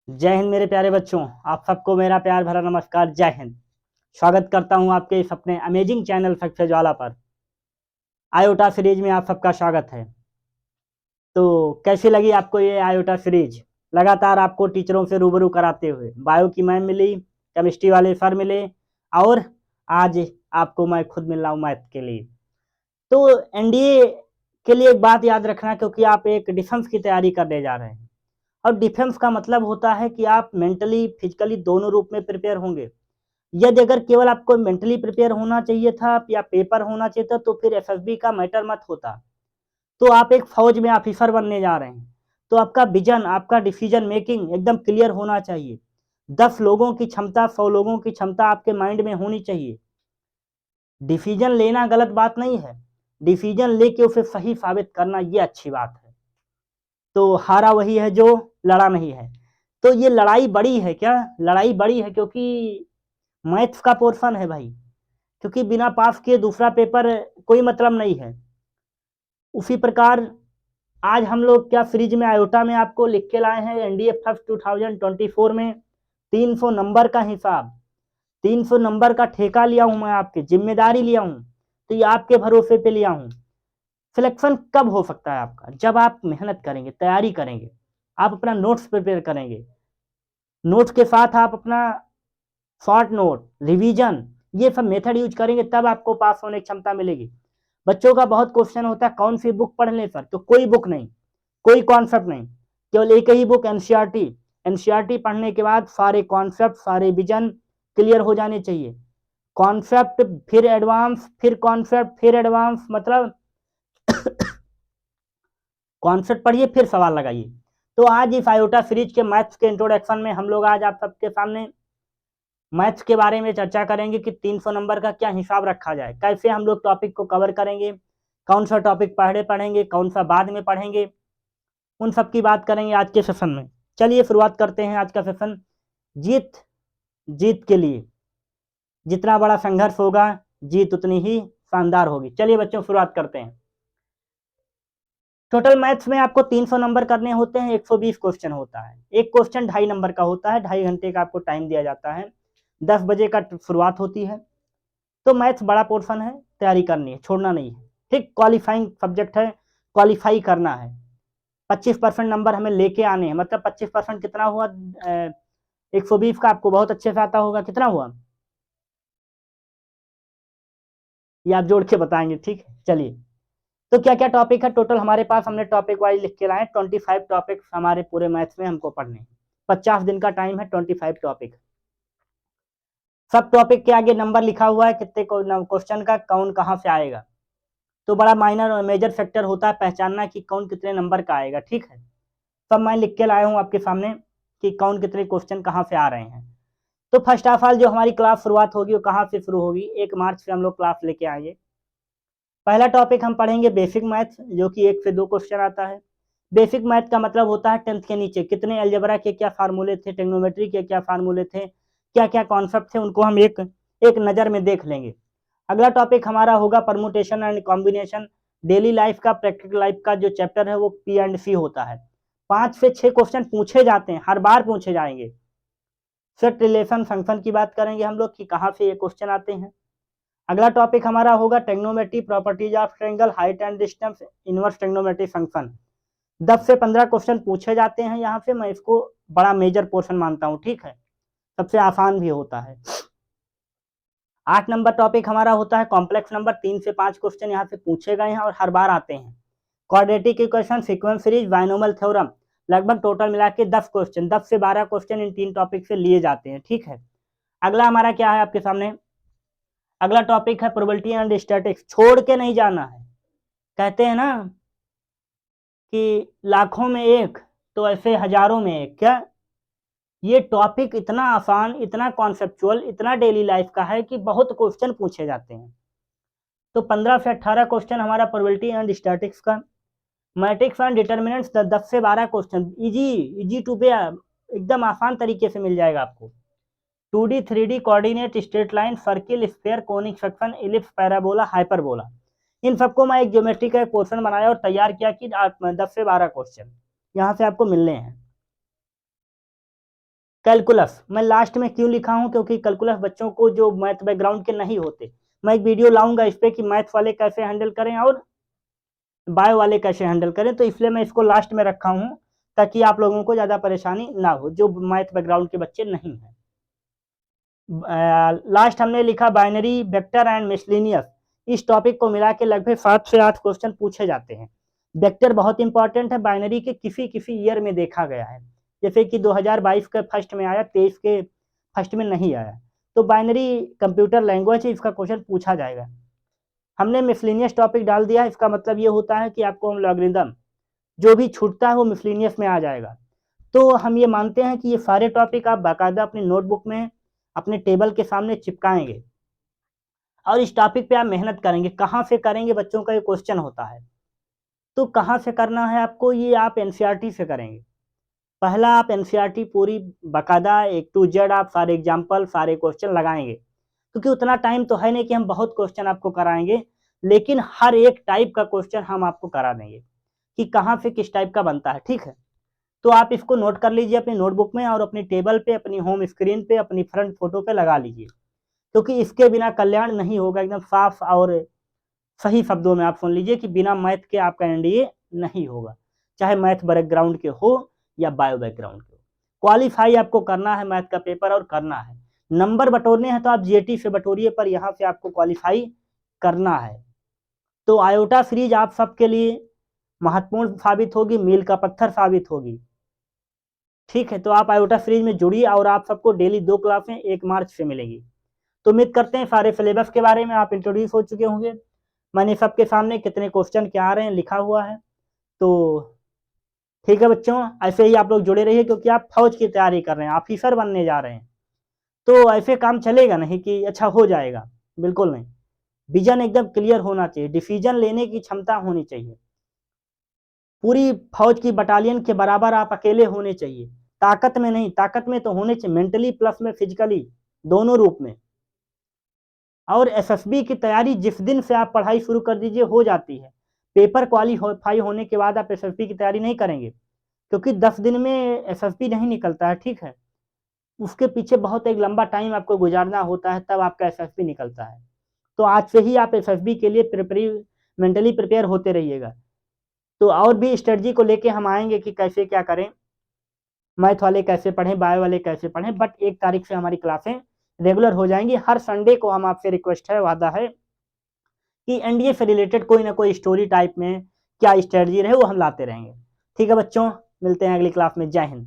जय हिंद मेरे प्यारे बच्चों। आप सबको मेरा प्यार भरा नमस्कार। जय हिंद। स्वागत करता हूं आपके इस अपने अमेजिंग चैनल सक्सेस ज्वाला पर। आयोटा सीरीज में आप सबका स्वागत है। तो कैसी लगी आपको ये आयोटा सीरीज? लगातार आपको टीचरों से रूबरू कराते हुए बायो की मैम मिली, केमिस्ट्री वाले सर मिले, और आज आपको मैं खुद मिल रहा हूँ मैथ के लिए। तो एनडीए के लिए एक बात याद रखना, क्योंकि आप एक डिफेंस की तैयारी करने जा रहे हैं, और डिफेंस का मतलब होता है कि आप मेंटली फिजिकली दोनों रूप में प्रिपेयर होंगे। यदि अगर केवल आपको मेंटली प्रिपेयर होना चाहिए था या पेपर होना चाहिए था, तो फिर एसएसबी का मैटर मत होता। तो आप एक फौज में ऑफिसर बनने जा रहे हैं, तो आपका विजन, आपका डिसीजन मेकिंग एकदम क्लियर होना चाहिए। 10 लोगों की क्षमता, 100 लोगों की क्षमता आपके माइंड में होनी चाहिए। डिसीजन लेना गलत बात नहीं है, डिसीजन लेके उसे सही साबित करना ये अच्छी बात है। तो हारा वही है जो लड़ा नहीं है। तो ये लड़ाई बड़ी है क्या? लड़ाई बड़ी है, क्योंकि मैथ्स का पोर्शन है भाई। क्योंकि बिना पास किए दूसरा पेपर कोई मतलब नहीं है। उसी प्रकार आज हम लोग क्या सीरीज में आयोटा में आपको लिख के लाए हैं एनडीए फर्स्ट 2024 में 300 नंबर का हिसाब, 300 नंबर का ठेका लिया हूं मैं, आपकी जिम्मेदारी लिया हूं। तो ये आपके भरोसे पे लिया हूं। सिलेक्शन कब हो सकता है आपका? जब आप मेहनत करेंगे, तैयारी करेंगे, आप अपना नोट्स प्रिपेयर करेंगे, नोट्स के साथ आप अपना शॉर्ट नोट, रिवीजन, ये सब मेथड यूज करेंगे, तब आपको पास होने की क्षमता मिलेगी। बच्चों का बहुत क्वेश्चन होता है कौन सी बुक पढ़ लें सर? तो कोई बुक नहीं, कोई कॉन्सेप्ट नहीं, केवल एक ही बुक एनसीईआरटी। एनसीईआरटी पढ़ने के बाद सारे कॉन्सेप्ट, सारे विजन क्लियर हो जाने चाहिए। कॉन्सेप्ट फिर एडवांस, फिर कॉन्सेप्ट फिर एडवांस, मतलब कॉन्सेप्ट पढ़िए फिर सवाल लगाइए। तो आज इस आयोटा सीरीज के मैथ्स के इंट्रोडक्शन में हम लोग आज आप सबके सामने मैथ्स के बारे में चर्चा करेंगे कि 300 नंबर का क्या हिसाब रखा जाए, कैसे हम लोग टॉपिक को कवर करेंगे, कौन सा टॉपिक पहले पढ़ेंगे, कौन सा बाद में पढ़ेंगे, उन सब की बात करेंगे आज के सेशन में। चलिए शुरुआत करते हैं आज का सेशन। जीत, जीत के लिए जितना बड़ा संघर्ष होगा, जीत उतनी ही शानदार होगी। चलिए बच्चों शुरुआत करते हैं। टोटल मैथ्स में आपको 300 नंबर करने होते हैं, 120 क्वेश्चन होता है। एक क्वेश्चन 2.5 नंबर का होता है, 2.5 घंटे का आपको टाइम दिया जाता है। 10 बजे का शुरुआत होती है। तो मैथ्स बड़ा पोर्शन है, तैयारी करनी है, छोड़ना नहीं है। ठीक, क्वालिफाइंग सब्जेक्ट है, क्वालिफाई करना है। 25% नंबर हमें लेके आने हैं, मतलब 25% कितना हुआ? 120 का आपको बहुत अच्छे से आता होगा, कितना हुआ ये आप जोड़ के बताएंगे। ठीक है, चलिए। तो क्या क्या टॉपिक है टोटल हमारे पास? हमने टॉपिक वाइज लिख के लाए 25 टॉपिक हमारे पूरे मैथ्स में हमको पढ़ने हैं। 50 दिन का टाइम है, 25 टॉपिक। सब टॉपिक के आगे नंबर लिखा हुआ है, कितने क्वेश्चन का कौन कहाँ से आएगा। तो बड़ा माइनर और मेजर फैक्टर होता है पहचानना कि कौन कितने नंबर का आएगा। ठीक है, सब मैं लिख के लाया हूँ आपके सामने कि कौन कितने क्वेश्चन कहाँ से आ रहे हैं। तो फर्स्ट ऑफ ऑल जो हमारी क्लास शुरुआत होगी वो कहाँ से शुरू होगी? 1 मार्च से हम लोग क्लास लेके आएंगे। पहला टॉपिक हम पढ़ेंगे बेसिक मैथ, जो कि 1 से 2 क्वेश्चन आता है। बेसिक मैथ का मतलब होता है 10th के नीचे कितने अलजेब्रा के क्या फार्मूले थे, ट्रिग्नोमेट्री के क्या फार्मूले थे, क्या क्या कॉन्सेप्ट थे, उनको हम एक एक नज़र में देख लेंगे। अगला टॉपिक हमारा होगा permutation and combination. Daily life का, प्रैक्टिकल लाइफ का जो चैप्टर है वो पी एंड सी होता है। 5 से 6 क्वेश्चन पूछे जाते हैं, हर बार पूछे जाएंगे। सेट रिलेशन फंक्शन की बात करेंगे हम लोग कि कहाँ से ये क्वेश्चन आते हैं। अगला टॉपिक हमारा होगा टेक्नोमेट्री, properties of triangle, height and distance, inverse टेक्नोमेट्री function. 10 से 15 क्वेश्चन पूछे जाते हैं यहाँ से, मैं इसको बड़ा मेजर पोर्शन मानता हूँ। ठीक है, सबसे आसान भी होता है। 8 नंबर टॉपिक हमारा होता है कॉम्प्लेक्स नंबर। 3 से 5 क्वेश्चन यहाँ से पूछे गए हैं और हर बार आते हैं। Quadratic equation, sequence series, binomial theorem, लगभग टोटल मिला के 10 क्वेश्चन, 10 से 12 क्वेश्चन इन 3 टॉपिक से लिए जाते हैं। ठीक है, अगला हमारा क्या है आपके सामने? अगला टॉपिक है प्रोबेबिलिटी एंड स्टैटिस्टिक्स। छोड़ के नहीं जाना है। कहते हैं ना कि लाखों में एक, तो ऐसे हजारों में एक। क्या ये टॉपिक इतना आसान, इतना कॉन्सेप्चुअल, इतना डेली लाइफ का है कि बहुत क्वेश्चन पूछे जाते हैं। तो 15 से 18 क्वेश्चन हमारा प्रोबेबिलिटी एंड स्टैटिस्टिक्स का। मैट्रिक्स एंड डिटर्मिनेंट्स 10 से 12 क्वेश्चन, इजी, इजी टू पे, एकदम आसान तरीके से मिल जाएगा आपको। 2D 3D coordinate, straight line, circle, sphere, conic section, ellipse, parabola, hyperbola, इन सबको मैं एक ज्योमेट्री का एक पोर्शन बनाया और तैयार किया कि 10 से 12 क्वेश्चन यहाँ से आपको मिलने हैं। कैलकुलस मैं लास्ट में क्यों लिखा हूं, क्योंकि कैलकुलस बच्चों को जो मैथ बैकग्राउंड के नहीं होते, मैं एक वीडियो लाऊंगा इस पे कि मैथ वाले कैसे हैंडल करें और बायो वाले कैसे हैंडल करें, तो इसलिए मैं इसको लास्ट में रखा हूं ताकि आप लोगों को ज़्यादा परेशानी ना हो जो मैथ बैकग्राउंड के बच्चे नहीं हैं। लास्ट हमने लिखा बाइनरी वेक्टर एंड मिसलिनियस। इस टॉपिक को मिला के लगभग 7 से 8 क्वेश्चन पूछे जाते हैं। वेक्टर बहुत इंपॉर्टेंट है, बाइनरी के किसी किसी ईयर में देखा गया है, जैसे कि 2022 के फर्स्ट में आया, 23 के फर्स्ट में नहीं आया। तो बाइनरी कंप्यूटर लैंग्वेज है, इसका क्वेश्चन पूछा जाएगा। हमने मिसलिनियस टॉपिक डाल दिया, इसका मतलब ये होता है कि आपको हम लॉगरिदम जो भी छूटता है वो मिसलिनियस में आ जाएगा। तो हम ये मानते हैं कि ये सारे टॉपिक आप बाकायदा अपनी नोटबुक में अपने टेबल के सामने चिपकाएंगे और इस टॉपिक पे आप मेहनत करेंगे। कहाँ से करेंगे बच्चों का ये क्वेश्चन होता है, तो कहाँ से करना है आपको, ये आप एनसीईआरटी से करेंगे। पहला आप एनसीईआरटी पूरी बाकायदा एक टू जेड आप सारे एग्जाम्पल सारे क्वेश्चन लगाएंगे, क्योंकि उतना टाइम तो है नहीं कि हम बहुत क्वेश्चन आपको कराएंगे, लेकिन हर एक टाइप का क्वेश्चन हम आपको करा देंगे कि कहाँ से किस टाइप का बनता है, ठीक है। तो आप इसको नोट कर लीजिए अपनी नोटबुक में और अपनी टेबल पे, अपनी होम स्क्रीन पे, अपनी फ्रंट फोटो पे लगा लीजिए, क्योंकि इसके बिना कल्याण नहीं होगा। एकदम साफ और सही शब्दों में आप सुन लीजिए कि बिना मैथ के आपका एनडीए नहीं होगा, चाहे मैथ बैकग्राउंड के हो या बायो बैकग्राउंड के हो। क्वालिफाई आपको करना है मैथ का पेपर और करना है। नंबर बटोरने हैं तो आप जीएटी से बटोरिए, पर यहाँ से आपको क्वालिफाई करना है। तो आयोटा सीरीज आप सबके लिए महत्वपूर्ण साबित होगी, मील का पत्थर साबित होगी, ठीक है। तो आप आयोटा सीरीज में जुड़िए और आप सबको डेली 2 क्लासें 1 मार्च से मिलेंगी। तो उम्मीद करते हैं सारे सिलेबस के बारे में आप इंट्रोड्यूस हो चुके होंगे। मैंने सबके सामने कितने क्वेश्चन क्या आ रहे हैं लिखा हुआ है। तो ठीक है बच्चों, ऐसे ही आप लोग जुड़े रहिए, क्योंकि आप फौज की तैयारी कर रहे हैं, ऑफिसर बनने जा रहे हैं। तो ऐसे काम चलेगा नहीं कि अच्छा हो जाएगा, बिल्कुल नहीं। विजन एकदम क्लियर होना चाहिए, डिसीजन लेने की क्षमता होनी चाहिए। पूरी फौज की बटालियन के बराबर आप अकेले होने चाहिए, ताकत में नहीं, ताकत में तो होने चाहिए, मेंटली प्लस में फिजिकली, दोनों रूप में। और एसएसबी की तैयारी जिस दिन से आप पढ़ाई शुरू कर दीजिए हो जाती है। पेपर क्वालिफाई होने के बाद आप एसएसबी की तैयारी नहीं करेंगे, क्योंकि 10 दिन में एसएसबी नहीं निकलता है, ठीक है। उसके पीछे बहुत एक लंबा टाइम आपको गुजारना होता है, तब आपका एसएसबी निकलता है। तो आज से ही आप एसएसबी के लिए मेंटली प्रिपेयर होते रहिएगा। तो और भी स्ट्रेटजी को लेके हम आएंगे कि कैसे क्या करें, मैथ वाले कैसे पढ़ें, बायो वाले कैसे पढ़ें। बट 1 तारीख से हमारी क्लासें रेगुलर हो जाएंगी। हर संडे को हम आपसे रिक्वेस्ट है, वादा है कि एनडीए से रिलेटेड कोई ना कोई स्टोरी टाइप में क्या स्ट्रेटजी रहे वो हम लाते रहेंगे। ठीक है बच्चों, मिलते हैं अगली क्लास में। जय हिंद।